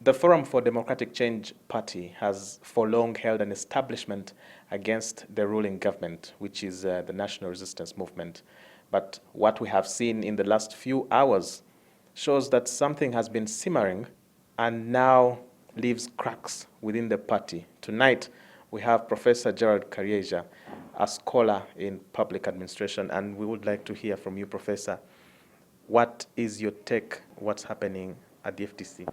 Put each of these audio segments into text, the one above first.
The Forum for Democratic Change Party has for long held an establishment against the ruling government, which is the National Resistance Movement. But what we have seen in the last few hours shows that something has been simmering and now leaves cracks within the party. Tonight, we have Professor Gerald Karyeija, a scholar in public administration, and we would like to hear from you, Professor. What is your take? What's happening at the FDC?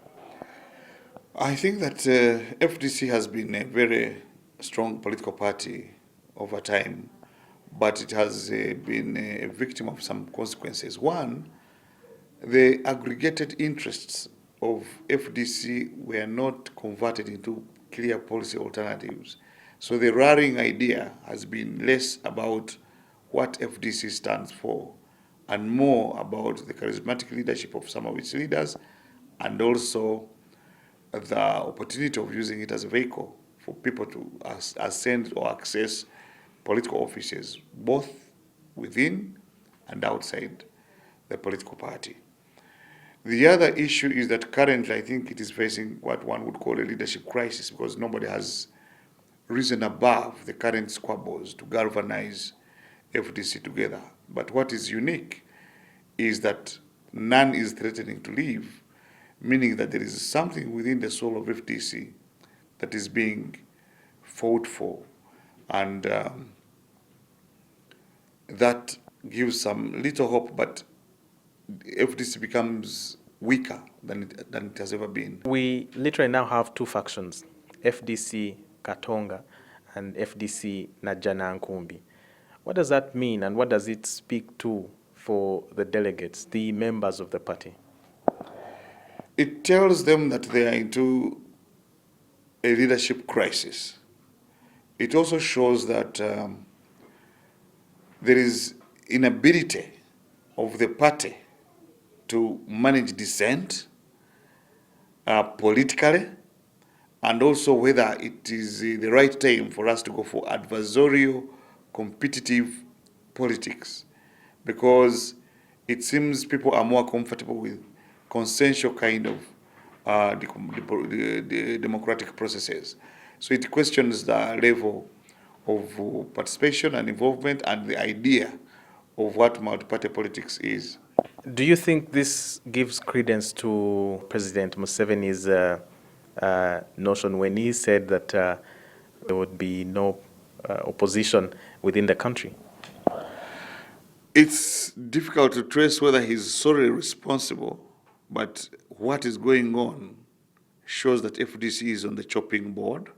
I think that FDC has been a very strong political party over time, but it has been a victim of some consequences. One, the aggregated interests of FDC were not converted into clear policy alternatives. So the rallying idea has been less about what FDC stands for and more about the charismatic leadership of some of its leaders, and also the opportunity of using it as a vehicle for people to ascend or access political offices, both within and outside the political party. The other issue is that currently I think it is facing what one would call a leadership crisis, because nobody has risen above the current squabbles to galvanize FDC together. But what is unique is that none is threatening to leave, meaning that there is something within the soul of FDC that is being fought for, and that gives some little hope, but FDC becomes weaker than it has ever been. We literally now have two factions, FDC Katonga and FDC Najana Nkumbi. What does that mean, and what does it speak to for the delegates, the members of the party? It tells them that they are into a leadership crisis. It also shows that there is inability of the party to manage dissent politically, and also whether it is the right time for us to go for adversarial, competitive politics, because it seems people are more comfortable with consensual kind of the democratic processes. So it questions the level of participation and involvement and the idea of what multi-party politics is. Do you think this gives credence to President Museveni's notion when he said that there would be no opposition within the country? It's difficult to trace whether he's solely responsible, but what is going on shows that FDC is on the chopping board,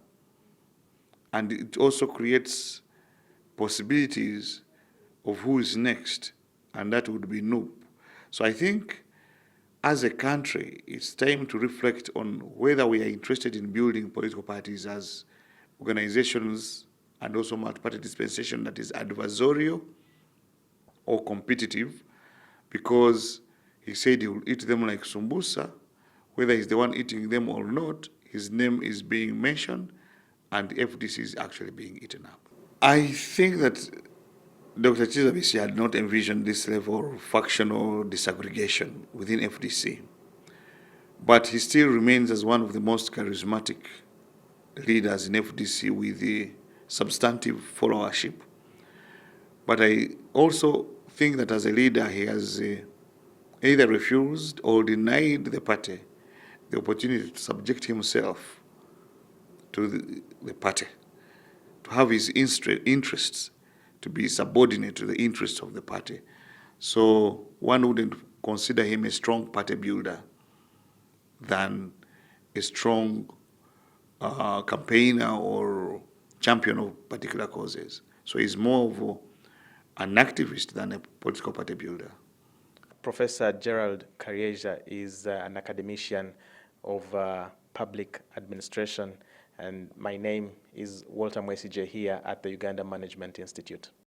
and it also creates possibilities of who is next, and that would be Noop. So I think as a country, it's time to reflect on whether we are interested in building political parties as organizations and also multi-party dispensation that is adversarial or competitive, because he said he will eat them like Sumbusa. Whether he's the one eating them or not, his name is being mentioned and FDC is actually being eaten up. I think that Dr. Chizabisi had not envisioned this level of factional disaggregation within FDC, but he still remains as one of the most charismatic leaders in FDC with the substantive followership. But I also think that as a leader, he has either refused or denied the party the opportunity to subject himself to the party, to have his interests to be subordinate to the interests of the party. So one wouldn't consider him a strong party builder than a strong campaigner or champion of particular causes. So he's more of an activist than a political party builder. Professor Gerald Karyeija is an academician of public administration, and my name is Walter Mwesigye here at the Uganda Management Institute.